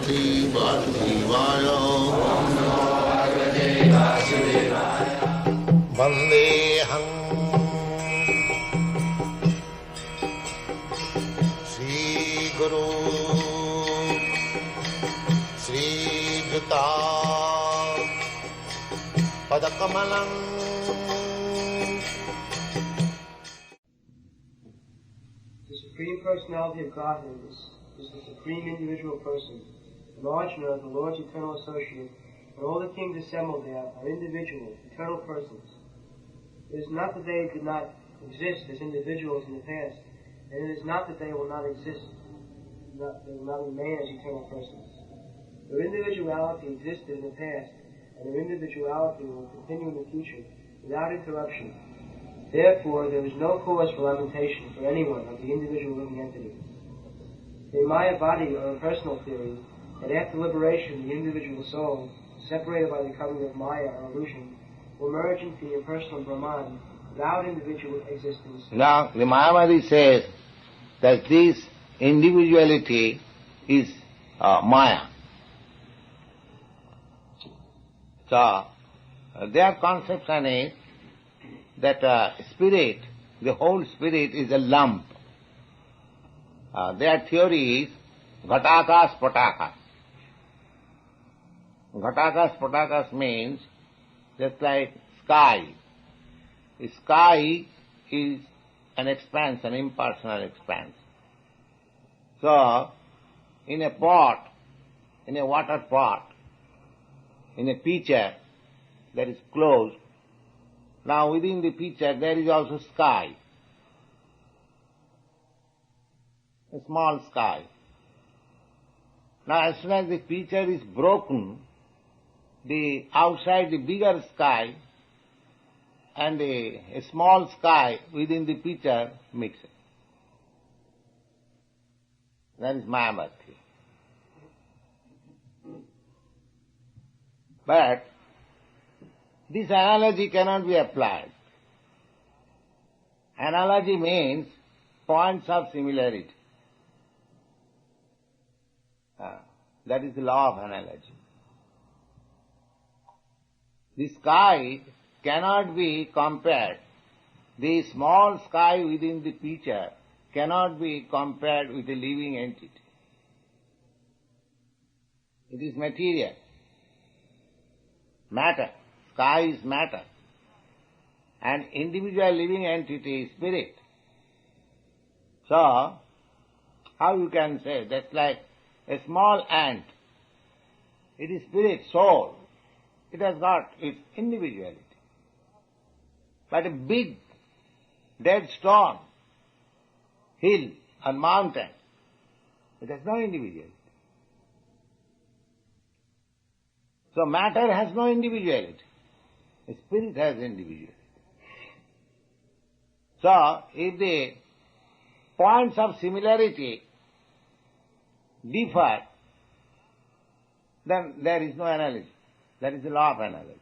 Bhagavate Vasudevaya. Vandeham Sri Guru Sri Juta Padakamalam. The Supreme Personality of Godhead is the Supreme Individual Person. And Arjuna, the Lord's eternal associate, and all the kings assembled there are individual, eternal persons. It is not that they did not exist as individuals in the past, and it is not that they will not exist, they will not remain as eternal persons. Their individuality existed in the past, and their individuality will continue in the future without interruption. Therefore, there is no cause for lamentation for anyone of the individual living entities. The Mayavadi, or impersonal theory, that after liberation, the individual soul, separated by the covering of Maya or illusion, will merge into the impersonal Brahman without individual existence. Now, the Mayavadi says that this individuality is Maya. So, their conception is that spirit, the whole spirit is a lump. Their theory is Ghatakas Patakas. Ghatakas Patakas means just like sky. The sky is an expanse, an impersonal expanse. So, in a pot, in a water pot, in a pitcher that is closed, now within the pitcher there is also sky, a small sky. Now as soon as the pitcher is broken, the outside the bigger sky and a small sky within the pitcher mixes. That is Mayavadi. But this analogy cannot be applied. Analogy means points of similarity. That is the law of analogy. The sky cannot be compared. The small sky within the pitcher cannot be compared with a living entity. It is material. Matter. Sky is matter. And individual living entity is spirit. So, how you can say that's like a small ant. It is spirit, soul. It has got its individuality. But a big dead stone, hill and mountain, it has no individuality. So matter has no individuality. The spirit has individuality. So, if the points of similarity differ, then there is no analogy. That is the law of analogy.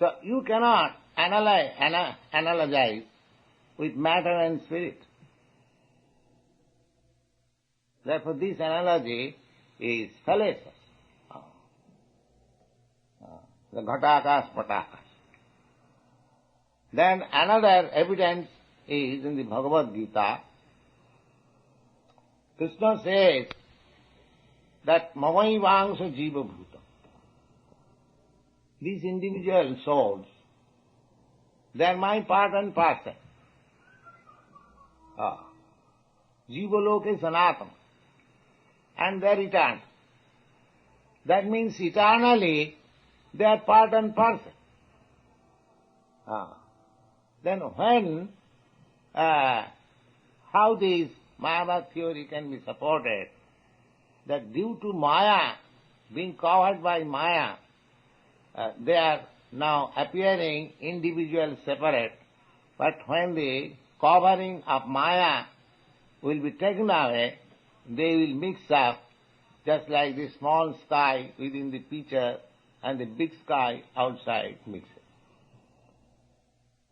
So, you cannot analogize with matter and spirit. Therefore, this analogy is fallacious. The Ghatakas Patakas. Then another evidence is in the Bhagavad-gita. Kṛṣṇa says that Mamaivangsha Jiva Bhutam. These individual souls, they are my part and parcel. Jiva Loke Sanatana. And they are eternal. That means eternally they are part and parcel. Then when, how this Mayavadi theory can be supported, that due to Maya, being covered by Maya, they are now appearing individual separate, but when the covering of Maya will be taken away, they will mix up just like the small sky within the pitcher and the big sky outside mixes.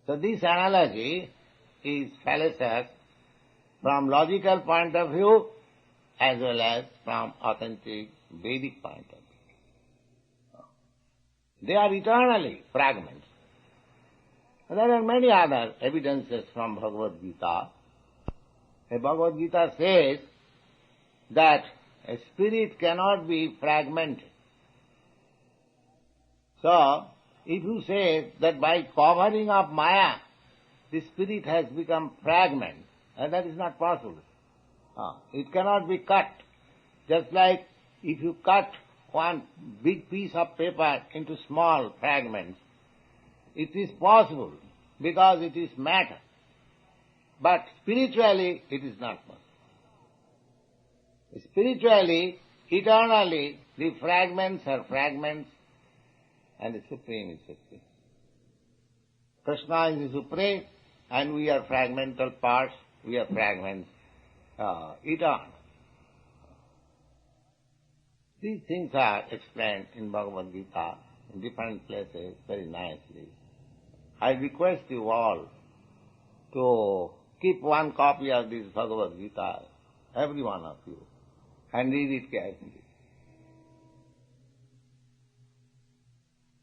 So this analogy is fallacious from logical point of view as well as from authentic Vedic point of view. They are eternally fragments. There are many other evidences from Bhagavad-gita. The Bhagavad-gita says that a spirit cannot be fragmented. So, if you say that by covering up Maya, the spirit has become fragment, and that is not possible. It cannot be cut. Just like if you cut one big piece of paper into small fragments, it is possible because it is matter. But spiritually, it is not possible. Spiritually, eternally, the fragments are fragments and the Supreme is Supreme. Kṛṣṇa is the Supreme and we are fragmental parts, we are fragments, eternal. These things are explained in Bhagavad-gita in different places very nicely. I request you all to keep one copy of this Bhagavad-gita, every one of you, and read it carefully.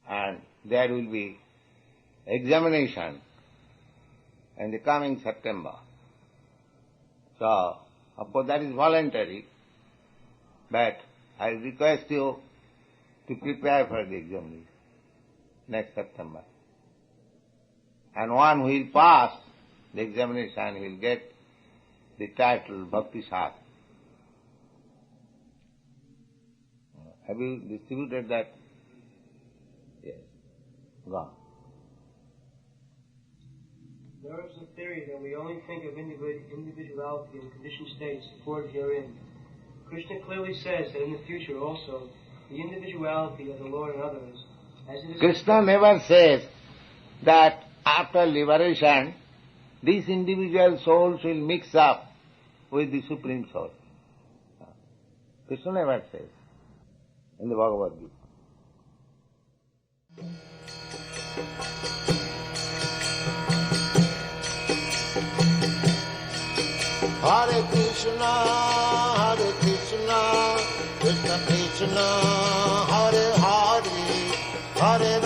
And there will be examination in the coming September. So, of course that is voluntary, but I request you to prepare for the examination next September. And one who will pass the examination will get the title Bhakti Shastra. Have you distributed that? Yes. Gone. There is a theory that we only think of individuality in conditioned states supported herein. Kṛṣṇa clearly says that in the future also, the individuality of the Lord and others, as it is... Kṛṣṇa never says that after liberation, these individual souls will mix up with the Supreme Soul. Kṛṣṇa never says in the Bhagavad-gita. Hare Krishna, Krishna Krishna, Hare Hare, Hare